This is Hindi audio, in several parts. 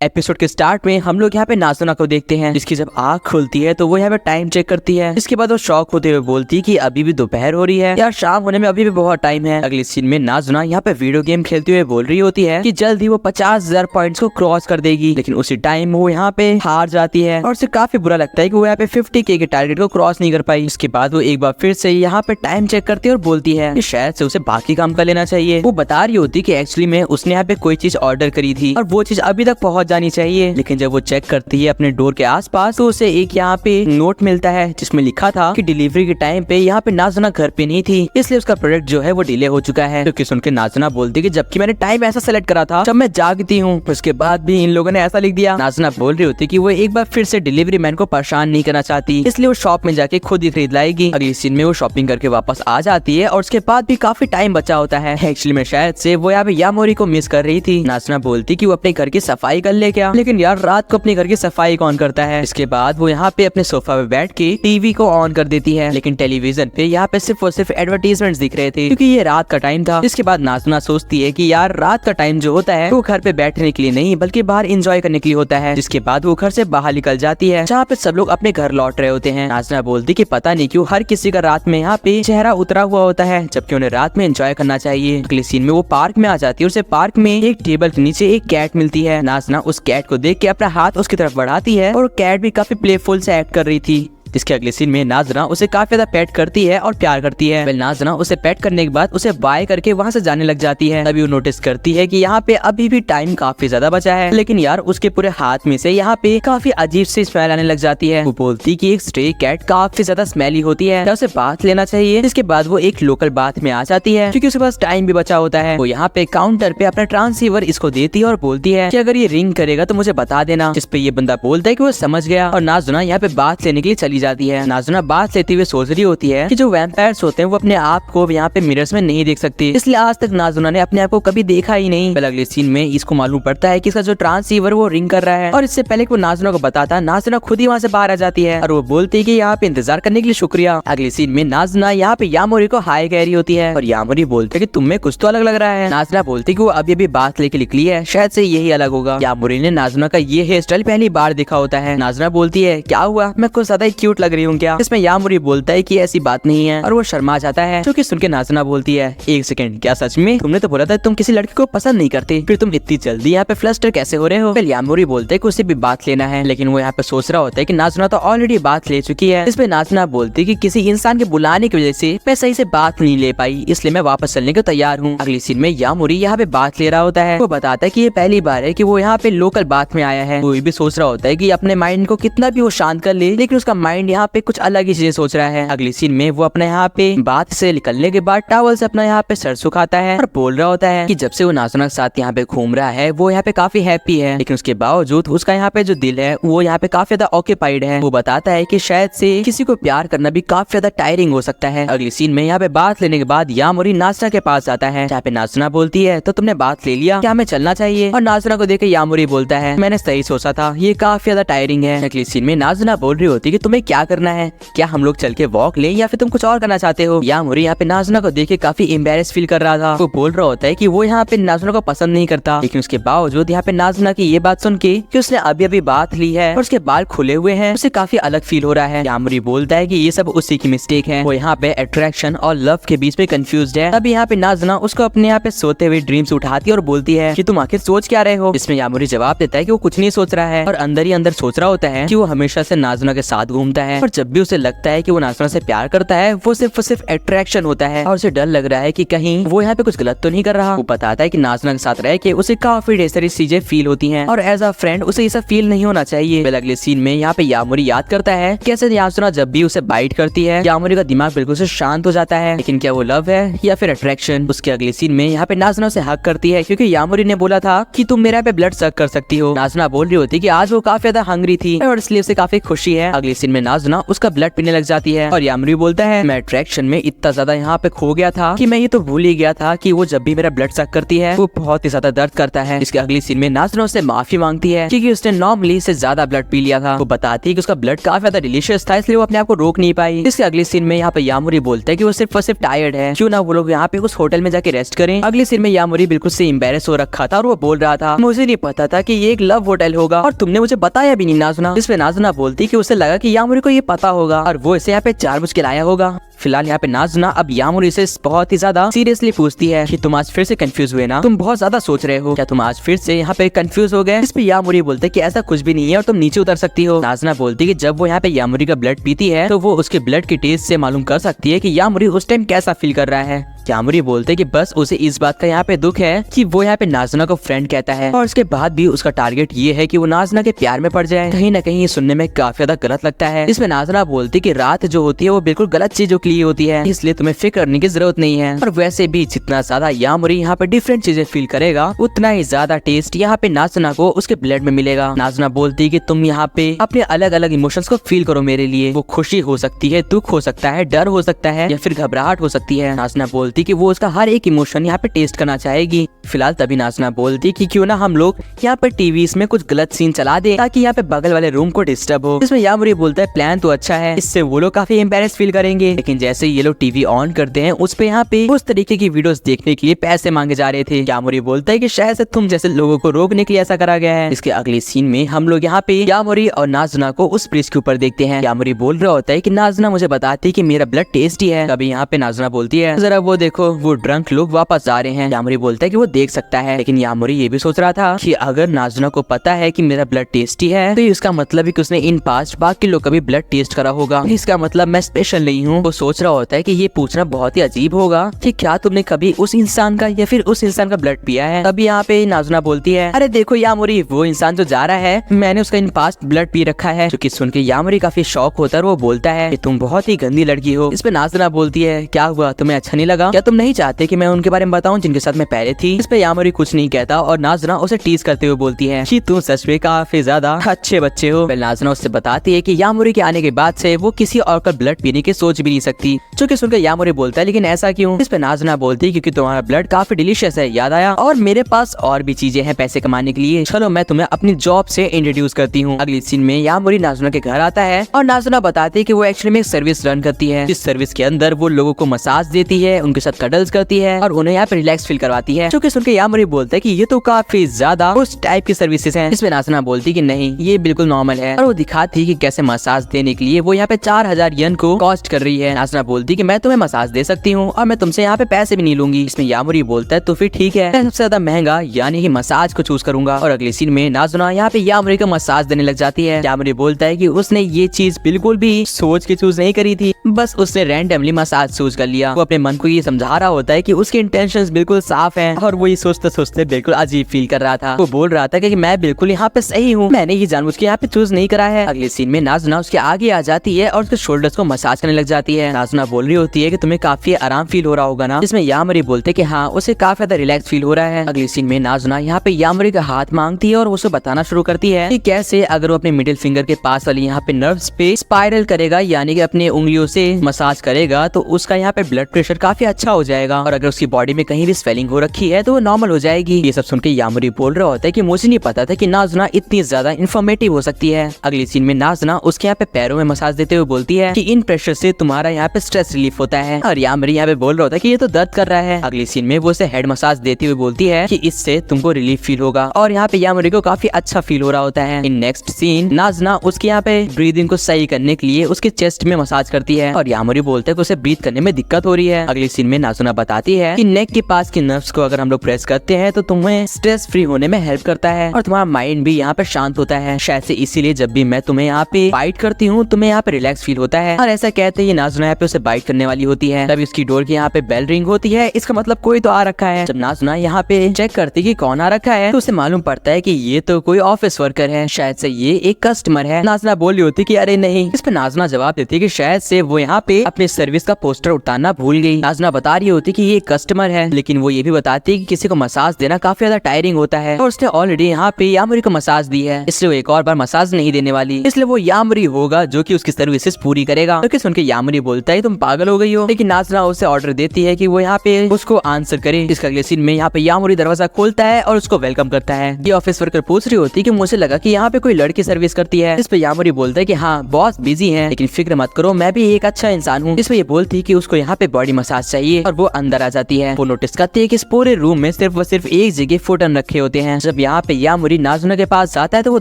एपिसोड के स्टार्ट में हम लोग यहाँ पे नाज़ुना को देखते हैं, जिसकी जब आँख खुलती है तो वो यहाँ पे टाइम चेक करती है। इसके बाद वो शॉक होते हुए बोलती है कि अभी भी दोपहर हो रही है यार, शाम होने में अभी भी बहुत टाइम है। अगले सीन में नाज़ुना यहाँ पे वीडियो गेम खेलते हुए बोल रही होती है कि जल्द ही वो 50,000 पॉइंट्स को क्रॉस कर देगी, लेकिन उसी टाइम वो यहाँ पे हार जाती है और उसे काफी बुरा लगता है कि वो यहाँ पे 50K के टारगेट को क्रॉस नहीं कर पाई। इसके बाद वो एक बार फिर से यहाँ पे टाइम चेक करती है और बोलती है कि शायद से उसे बाकी काम कर लेना चाहिए। वो बता रही होती कि एक्चुअली में उसने यहाँ पे कोई चीज ऑर्डर करी थी और वो चीज अभी तक पहुंच जानी चाहिए, लेकिन जब वो चेक करती है अपने डोर के आसपास तो उसे एक यहाँ पे नोट मिलता है जिसमें लिखा था कि डिलीवरी के टाइम पे यहाँ पे नाज़ुना घर पे नहीं थी, इसलिए उसका प्रोडक्ट जो है वो डिले हो चुका है। क्योंकि सुन के नाज़ुना बोलती कि जबकि मैंने टाइम ऐसा सेलेक्ट करा था जब मैं जागती हूँ, उसके बाद भी इन लोगों ने ऐसा लिख दिया। नाज़ुना बोल रही होती कि वो एक बार फिर से डिलीवरी मैन को परेशान नहीं करना चाहती, इसलिए वो शॉप में जाके खुद ही खरीद लाएगी। अगले सीन में वो शॉपिंग करके वापस आ जाती है और उसके बाद भी काफी टाइम बचा होता है। एक्चुअली में शायद से वो यहाँ पे यामोरी को मिस कर रही थी। नाज़ुना बोलती कि वो अपने घर की सफाई कर ले क्या, लेकिन यार रात को अपने घर की सफाई कौन करता है। इसके बाद वो यहाँ पे अपने सोफा पे बैठ के टीवी को ऑन कर देती है, लेकिन टेलीविजन पे यहाँ पे सिर्फ और सिर्फ एडवर्टीजमेंट दिख रहे थे क्योंकि ये रात का टाइम था। इसके बाद नाज़ुना सोचती है कि यार रात का टाइम जो होता है वो घर पे बैठने के लिए नहीं बल्कि बाहर एंजॉय करने के लिए होता है। जिसके बाद वो घर से बाहर निकल जाती है जहाँ पे सब लोग अपने घर लौट रहे होते हैं। नाज़ुना बोलती कि पता नहीं क्यों हर किसी का रात में यहाँ पे चेहरा उतरा हुआ होता है, जबकि उन्हें रात में एंजॉय करना चाहिए। अगले सीन में वो पार्क में आ जाती है, उसे पार्क में एक टेबल के नीचे एक कैट मिलती है। नाज़ुना उस कैट को देख के अपना हाथ उसकी तरफ बढ़ाती है और कैट भी काफी प्लेफुल से एक्ट कर रही थी। इसके अगले सीन में नाज़ुना उसे काफी ज्यादा पेट करती है और प्यार करती है। नाज़ुना उसे पेट करने के बाद उसे बाय करके वहाँ से जाने लग जाती है। तभी वो नोटिस करती है कि यहाँ पे अभी भी टाइम काफी ज्यादा बचा है, लेकिन यार उसके पूरे हाथ में से यहाँ पे काफी अजीब सी स्मेल आने लग जाती है। वो बोलती कि एक स्ट्रे कैट काफी ज्यादा स्मेली होती है, तो उसे बाथ लेना चाहिए। इसके बाद वो एक लोकल बाथ में आ जाती है क्योंकि उसके पास टाइम भी बचा होता है। वो यहाँ पे काउंटर पे अपना ट्रांसीवर इसको देती है और बोलती है कि अगर ये रिंग करेगा तो मुझे बता देना। जिस पे ये बंदा बोलता है कि वो समझ गया और नाज़ुना यहाँ पे बाथ लेने के लिए चली जाती है। नाज़ुना बात लेते हुए सोच रही होती है कि जो वैम्पायर्स होते हैं वो अपने आप को यहाँ पे मिरर्स में नहीं देख सकते, इसलिए आज तक नाज़ुना ने अपने आप को कभी देखा ही नहीं। अगले सीन में इसको मालूम पड़ता है कि इसका जो ट्रांसीवर वो रिंग कर रहा है और इससे पहले कि वो नाज़ुना को बताता, नाज़ुना खुद ही वहाँ से बाहर आ जाती है और वो बोलती है कि यहाँ पे इंतजार करने के लिए शुक्रिया। अगले सीन में नाज़ुना यहाँ पे यामोरी को हाय कह रही होती है और यामोरी बोलते है कि तुम्हें कुछ तो अलग लग रहा है। नाज़ुना बोलती कि वो अभी अभी बात लेके निकली है, शायद से यही अलग होगा। यामोरी ने नाज़ुना का ये हेयर स्टाइल पहली बार देखा होता है। नाज़ुना बोलती है क्या हुआ, मैं कुछ ज्यादा क्यूट लग रही हूँ क्या। इसमें यामोरी बोलता है कि ऐसी बात नहीं है और वो शर्मा जाता है। क्योंकि सुन के नाज़ुना बोलती है एक सेकंड, क्या सच में तुमने तो बोला था तुम किसी लड़की को पसंद नहीं करते, फिर तुम इतनी जल्दी यहाँ पे फ्लस्टर कैसे हो रहे हो। फिर यामोरी बोलते है कि उसे भी बात लेना है, लेकिन वो यहाँ पे सोच रहा होता है कि नाज़ुना तो ऑलरेडी बात ले चुकी है। इसमें नाज़ुना बोलती है कि किसी इंसान के बुलाने की वजह से मैं सही से बात नहीं ले पाई, इसलिए मैं वापस चलने को तैयार हूँ। अगली सीन में यामोरी यहाँ पे बात ले रहा होता है। वो बताता है कि ये पहली बार है कि वो यहाँ पे लोकल बात में आया है। वो भी सोच रहा होता है कि अपने माइंड को कितना भी वो शांत कर ले, लेकिन उसका माइंड यहाँ पे कुछ अलग ही चीजें सोच रहा है। अगली सीन में वो अपने यहाँ पे बात से निकलने के बाद टॉवल से अपना यहाँ पे सर सुखाता है और बोल रहा होता है कि जब से वो नाज़ुना के साथ यहाँ पे घूम रहा है वो यहाँ पे काफी हैप्पी है, लेकिन उसके बावजूद उसका यहाँ पे जो दिल है वो यहाँ पे काफी ज्यादा ऑक्यूपाइड है। वो बताता है कि शायद से किसी को प्यार करना भी काफी ज्यादा टायरिंग हो सकता है। अगली सीन में यहाँ पे बात लेने के बाद यामोरी नाज़ुना के पास जाता है, जहाँ पे नाज़ुना बोलती है तो तुमने बात ले लिया, क्या हमें चलना चाहिए। और नाज़ुना को देख के यामोरी बोलता है मैंने सही सोचा था, ये काफी ज्यादा टायरिंग है। अगली सीन में नाज़ुना बोल रही होती है कि तुम्हें क्या करना है, क्या हम लोग चल के वॉक लें या फिर तुम कुछ और करना चाहते हो। यामोरी यहाँ पे नाज़ुना को देख के काफी एम्बेरस फील कर रहा था। वो बोल रहा होता है कि वो यहाँ पे नाज़ुना को पसंद नहीं करता, लेकिन उसके बावजूद यहाँ पे नाज़ुना की ये बात सुन के कि उसने अभी अभी बात ली है और उसके बाल खुले हुए हैं, उसे काफी अलग फील हो रहा है। यामोरी बोलता है कि ये सब उसी की मिस्टेक है, वो यहाँ पे अट्रैक्शन और लव के बीच में कंफ्यूज्ड है। तभी यहाँ पे नाज़ुना उसको अपने यहाँ पे सोते हुए ड्रीम्स उठाती है और बोलती है कि तुम आखिर सोच क्या रहे हो। इसमें यामोरी जवाब देता है कि वो कुछ नहीं सोच रहा है और अंदर ही अंदर सोच रहा होता है कि वो हमेशा से नाज़ुना के साथ घूमता है और जब भी उसे लगता है कि वो नाज़ुना से प्यार करता है वो सिर्फ अट्रैक्शन होता है और उसे डर लग रहा है कि कहीं वो यहाँ पे कुछ गलत तो नहीं कर रहा। वो बताता है कि नाज़ुना के साथ रह के उसे काफी ढेर सारी चीजें फील होती हैं और एज अ फ्रेंड उसे ये सब फील नहीं होना चाहिए। अगले सीन में यहाँ पे यामोरी याद करता है कैसे नाज़ुना जब भी उसे बाइट करती है यामोरी का दिमाग बिल्कुल से शांत हो जाता है, लेकिन क्या वो लव है या फिर अट्रैक्शन। उसके अगले सीन में यहाँ पे नाज़ुना उसे हक करती है क्योंकि यामोरी ने बोला था कि तुम मेरा पे ब्लड सक कर सकती हो। नाज़ुना बोल रही होती कि आज वो काफी ज्यादा हंग्री थी और इसलिए उसे काफी खुशी है। अगले सीन में नाज़ुना उसका ब्लड पीने लग जाती है और यामरी बोलता है मैं अट्रैक्शन में इतना ज्यादा यहाँ पे खो गया था कि मैं ये तो भूल ही गया था कि वो जब भी मेरा ब्लड सक करती है वो बहुत ही ज्यादा दर्द करता है। इसके अगली सीन में नाज़ुना उससे माफी मांगती है क्योंकि उसने नॉर्मली से ज्यादा ब्लड पी लिया था। वो बताती है कि उसका ब्लड काफी ज्यादा डिलीशियस था इसलिए वो अपने आप को रोक नहीं पाई। इसके अगली सीन में यहाँ पे यामुरी बोलता है कि वो सिर्फ और सिर्फ टायर्ड है, क्यों ना वो लोग यहाँ पे उस होटल में जाके रेस्ट करें। अगली सीन में यामुरी बिल्कुल से एम्बैरेस हो रखा था और वो बोल रहा था मुझे नहीं पता था कि ये एक लव होटल होगा और तुमने मुझे बताया भी नहीं नाज़ुना। जिसपे नाज़ुना बोलती कि उसे लगा कि यामुरी को ये पता होगा और वो इसे यहाँ पे जानबूझ के लाया होगा। फिलहाल यहाँ पे नाज़ुना अब यामुरी से बहुत ही ज्यादा सीरियसली पूछती है कि तुम आज फिर से कंफ्यूज हुए ना, तुम बहुत ज्यादा सोच रहे हो, क्या तुम आज फिर से यहाँ पे कंफ्यूज हो गए। इस पे यामुरी बोलते हैं कि ऐसा कुछ भी नहीं है और तुम नीचे उतर सकती हो। नाज़ुना बोलती है कि जब वो यहाँ पे यामुरी का ब्लड पीती है तो वो उसके ब्लड के टेस्ट से मालूम कर सकती है कि यामुरी उस टाइम कैसा फील कर रहा है। यामुरी बोलते कि बस उसे इस बात का यहाँ पे दुख है कि वो यहाँ पे नाज़ुना को फ्रेंड कहता है और उसके बाद भी उसका टारगेट ये है कि वो नाज़ुना के प्यार में पड़ जाए। कहीं ना कहीं ये सुनने में काफी ज्यादा गलत लगता है। इसमें नाज़ुना बोलती कि रात जो होती है वो बिल्कुल गलत चीजों के लिए होती है, इसलिए तुम्हें फिक्र करने की जरूरत नहीं है। और वैसे भी जितना ज्यादा यामुरी यहाँ पे डिफरेंट चीजें फील करेगा उतना ही ज्यादा टेस्ट यहाँ पे नाज़ुना को उसके ब्लड में मिलेगा। नाज़ुना बोलती कि तुम यहाँ पे अपने अलग अलग इमोशंस को फील करो मेरे लिए, वो खुशी हो सकती है, दुख हो सकता है, डर हो सकता है या फिर घबराहट हो सकती है। नाज़ुना बोलती कि वो उसका हर एक इमोशन यहाँ पे टेस्ट करना चाहेगी। फिलहाल तभी नाज़ुना बोलती कि क्यों ना हम लोग यहाँ पर टीवी में कुछ गलत सीन चला दे ताकि यहाँ पे बगल वाले रूम को डिस्टर्ब हो। इसमें यामुरी बोलता है प्लान तो अच्छा है, इससे वो लोग काफी एम्बैरेस फील करेंगे, लेकिन जैसे ये लोग टीवी ऑन करते हैं उस पे यहाँ पे उस तरीके की वीडियोस देखने के लिए पैसे मांगे जा रहे थे। यामुरी बोलता है कि शायद से तुम जैसे लोगों को रोकने के लिए ऐसा करा गया है। इसके अगले सीन में हम लोग यहाँ पे यामुरी और नाज़ुना को उस ब्रिज के ऊपर देखते हैं। यामुरी बोल रहा होता है कि नाज़ुना मुझे बताती कि मेरा ब्लड टेस्टी है। तभी यहाँ पे नाज़ुना बोलती है जरा वो देखो वो ड्रंक लोग वापस जा रहे हैं। यामुरी बोलता है कि वो देख सकता है, लेकिन यामुरी ये भी सोच रहा था कि अगर नाज़ुना को पता है कि मेरा ब्लड टेस्टी है तो इसका मतलब है कि उसने इन पास्ट बाकी लोग का भी ब्लड टेस्ट करा होगा, इसका मतलब मैं स्पेशल नहीं हूँ। वो सोच रहा होता है कि ये पूछना बहुत ही अजीब होगा कि क्या तुमने कभी उस इंसान का या फिर उस इंसान का ब्लड पिया है। तभी यहाँ पे नाज़ुना बोलती है अरे देखो यामुरी वो इंसान जो जा रहा है मैंने उसका इन पास्ट ब्लड पी रखा है। जो कि सुन के यामुरी काफी शौक होता है और वो बोलता है कि तुम बहुत ही गंदी लड़की हो। इस पे नाज़ुना बोलती है क्या हुआ, तुम्हें अच्छा नहीं लगा, क्या तुम नहीं चाहते कि मैं उनके बारे में बताऊं जिनके साथ मैं पहले थी। इस पे यामुरी कुछ नहीं कहता और नाज़ुना उसे टीज करते हुए बोलती है कि तुम सच में काफी ज्यादा अच्छे बच्चे हो। नाज़ुना उससे बताती है कि यामुरी के आने के बाद से वो किसी और का ब्लड पीने की सोच भी नहीं सकती। जो कि सुनकर यामुरी बोलता है लेकिन ऐसा क्यों। इस पे नाज़ुना बोलती है क्योंकि तुम्हारा ब्लड काफी डिलीशियस है, याद आया, और मेरे पास और भी चीजें हैं पैसे कमाने के लिए, चलो मैं तुम्हें अपनी जॉब से इंट्रोड्यूस करती हूँ। अगली सीन में यामुरी नाज़ुना के घर आता है और नाज़ुना बताती है कि वो एक्चुअली में एक सर्विस रन करती है। इस सर्विस के अंदर वो लोगों को मसाज देती है, उनके साथ कडल्स करती है और उन्हें यहाँ पे रिलैक्स फील करवाती है। जो कि सुनकर यामुरी बोलता है कि ये तो काफी ज्यादा उस टाइप की सर्विसेज हैं। इसमें नाज़ुना बोलती कि नहीं ये बिल्कुल नॉर्मल है और वो दिखाती कि कैसे मसाज देने के लिए वो यहाँ पे 4000 येन को कॉस्ट कर रही है। नाज़ुना बोलती कि मैं तुम्हें मसाज दे सकती हूँ और मैं तुमसे यहाँ पे पैसे भी नहीं लूंगी। इसमें यामुरी बोलता है तो फिर ठीक है, मैं सबसे ज्यादा महंगा यानी कि मसाज को चूज करूंगा। और अगले सीन में नाज़ुना यहाँ पे यामुरी को मसाज देने लग जाती है। यामुरी बोलता है कि उसने ये चीज बिल्कुल भी सोच के चूज नहीं करी थी, बस उसने रैंडमली मसाज चूज कर लिया। वो अपने मन को ये समझा रहा होता है कि उसके इंटेंशंस बिल्कुल साफ हैं और वो ये सोचते सोचते बिल्कुल अजीब फील कर रहा था। वो बोल रहा था कि मैं बिल्कुल यहाँ पे सही हूँ, मैंने ये जानबूझ के यहाँ पे चूज नहीं करा है। अगले सीन में नाज़ुना उसके आगे आ जाती है और उसके शोल्डर्स को मसाज करने लग जाती है। नाज़ुना बोल रही होती है कि तुम्हें काफी आराम फील हो रहा होगा ना। इसमें यामुरी बोलते कि हाँ उसे काफी ज्यादा रिलैक्स फील हो रहा है। अगले सीन में नाज़ुना यहाँ पे यामुरी का हाथ मांगती है और उसे बताना शुरू करती है कि कैसे अगर वो अपने मिडिल फिंगर के पास वाली यहाँ पे नर्व्स पे स्पाइरल करेगा यानी कि अपने उंगलियों से मसाज करेगा तो उसका यहाँ पे ब्लड प्रेशर काफी अच्छा हो जाएगा और अगर उसकी बॉडी में कहीं भी स्वेलिंग हो रखी है तो वो नॉर्मल हो जाएगी। ये सब सुन के यामुरी बोल रहा होता है कि मुझे नहीं पता था कि नाज़ुना इतनी ज्यादा इन्फॉर्मेटिव हो सकती है। अगले सीन में नाज़ुना उसके यहाँ पे पैरों में मसाज देते हुए बोलती है कि इन प्रेशर से तुम्हारा यहाँ पे स्ट्रेस रिलीफ होता है और यामुरी यहाँ पे बोल रहा होता है कि ये तो दर्द कर रहा है। अगले सीन में वो उसे हेड मसाज देते हुए बोलती है कि इससे तुमको रिलीफ फील होगा और यहाँ पे यामुरी को काफी अच्छा फील हो रहा होता है। इन नेक्स्ट सीन नाज़ुना उसके यहाँ पे ब्रीदिंग को सही करने के लिए उसके चेस्ट में मसाज करती है और यामुरी बोलते है कि उसे ब्रीथ करने में दिक्कत हो रही है। अगले सीन में नाज़ुना बताती है कि नेक के पास की नर्व्स को अगर हम लोग प्रेस करते हैं तो तुम्हें स्ट्रेस फ्री होने में हेल्प करता है और तुम्हारा माइंड भी यहाँ पे शांत होता है। शायद से इसीलिए जब भी मैं तुम्हें यहाँ पे बाइट करती हूँ तुम्हें यहाँ पे रिलैक्स फील होता है। और ऐसा कहते ही नाज़ुना यहाँ पे उसे बाइट करने वाली होती है। तभी उसकी डोर की यहाँ पे बेल रिंग होती है, इसका मतलब कोई तो आ रखा है। जब नाज़ुना यहाँ पे चेक करती कि कौन आ रखा है तो उसे मालूम पड़ता है कि ये तो कोई ऑफिस वर्कर है, शायद से ये एक कस्टमर है। नाज़ुना बोल रही होती कि अरे नहीं। इस पे नाज़ुना जवाब देती है कि शायद से वो यहाँ पे अपने सर्विस का पोस्टर उतारना भूल गई। नाज़ुना बता रही होती कि ये कस्टमर है, लेकिन वो ये भी बताती है कि किसी को मसाज देना काफी ज्यादा टायरिंग होता है और उसने ऑलरेडी यहाँ पे यामरी को मसाज दी है, इसलिए वो एक और बार मसाज नहीं देने वाली, इसलिए वो यामरी होगा जो कि उसकी सर्विसेज पूरी करेगा। तो सुन के यामरी बोलता है तुम पागल हो गई हो, लेकिन नाज़ुना उसे ऑर्डर देती है कि वो यहाँ पे उसको आंसर करे। इसका अगले सीन में यहाँ पे यामरी दरवाजा खोलता है और उसको वेलकम करता है। ये ऑफिस वर्कर पूछ रही होती है कि मुझे लगा कि यहाँ पे कोई लड़की सर्विस करती है। इस पे यामरी बोलता है कि हाँ बॉस बिजी है, लेकिन फिक्र मत करो मैं भी एक अच्छा इंसान हूँ। इस पे ये बोलती है कि उसको यहाँ पे बॉडी मसाज चाहिए और वो अंदर आ जाती है। वो नोटिस करती है कि इस पूरे रूम में सिर्फ एक जगह फुटन रखे होते हैं। जब यहाँ पे यामरी नाज़ुना के पास जाता है तो वो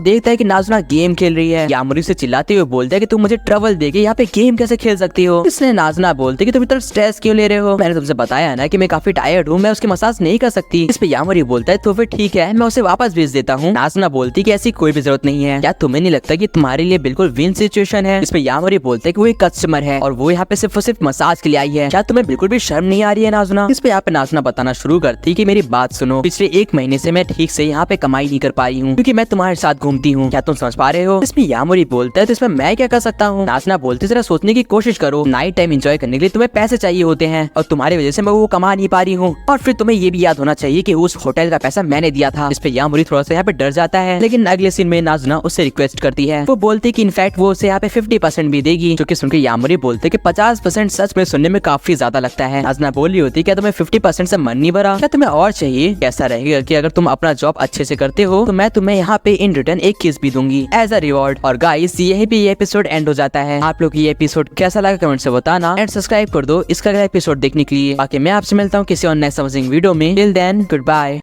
देखता है कि नाज़ुना गेम खेल रही है। यामरी से चिल्लाते हुए बोलता है कि तुम मुझे ट्रबल देके यहाँ पे गेम कैसे खेल सकती हो। इसलिए नाज़ुना बोलती है कि तुम इतना स्ट्रेस क्यों ले रहे हो, मैंने तुमसे बताया ना कि मैं काफी टायर्ड हूँ, मैं उसकी मसाज नहीं कर सकती। इस पे यामरी बोलता है तो फिर ठीक है मैं उसे वापस भेज देता हूँ। नाज़ुना बोलती कि ऐसी कोई भी जरूरत नहीं है, क्या तुम्हें नहीं लगता कि तुम्हारे लिए बिल्कुल विन सिचुएशन है। इस पे यामरी बोलता है कि वो एक कस्टमर है और वो यहाँ पे सिर्फ मसाज के लिए आई है, क्या तुम्हें बिल्कुल भी शर्म नहीं आ रही है नाज़ुना। इस पे यहाँ पे नाज़ुना बताना शुरू करती कि मेरी बात सुनो, पिछले 1 महीने से मैं ठीक से यहाँ पे कमाई नहीं कर पाई हूँ क्योंकि मैं तुम्हारे साथ घूमती हूँ, क्या तुम समझ पा रहे हो। इसमें यामरी बोलता है तो इसमें मैं क्या कर सकता हूँ। नाज़ुना बोलती जरा सोचने की कोशिश करो, नाइट टाइम एंजॉय करने के लिए तुम्हें पैसे चाहिए होते हैं और तुम्हारी वजह से मैं वो कमा नहीं पा रही हूँ, और फिर तुम्हें ये भी याद होना चाहिए कि उस होटल का पैसा मैंने दिया था। इस पे यामरी थोड़ा सा यहाँ पे डर जाता है, लेकिन अगले सीन में नाज़ुना उससे रिक्वेस्ट करती है। वो बोलती कि इनफैक्ट वो उसे यहाँ पे 50% भी देगी, जो कि सुनकर यामरी बोलते कि 50% सच में सुनने में काफी ज्यादा लगता है। नाज़ुना बोल रही होती क्या तुम्हें 50% से मन नहीं भरा, क्या तुम्हें और चाहिए। कैसा रहेगा कि अगर तुम अपना जॉब अच्छे से करते हो तो मैं तुम्हें यहाँ पे इन रिटर्न एक किस भी दूंगी एज अ रिवॉर्ड। और गाइस यही पे ये एपिसोड एंड हो जाता है। आप लोग ये एपिसोड कैसा लगा कमेंट से बताना एंड सब्सक्राइब कर दो इसका अगला एपिसोड देखने के लिए। बाकी मैं आपसे मिलता हूँ किसी और नेक्स्ट अमेजिंग वीडियो में। Till then good bye.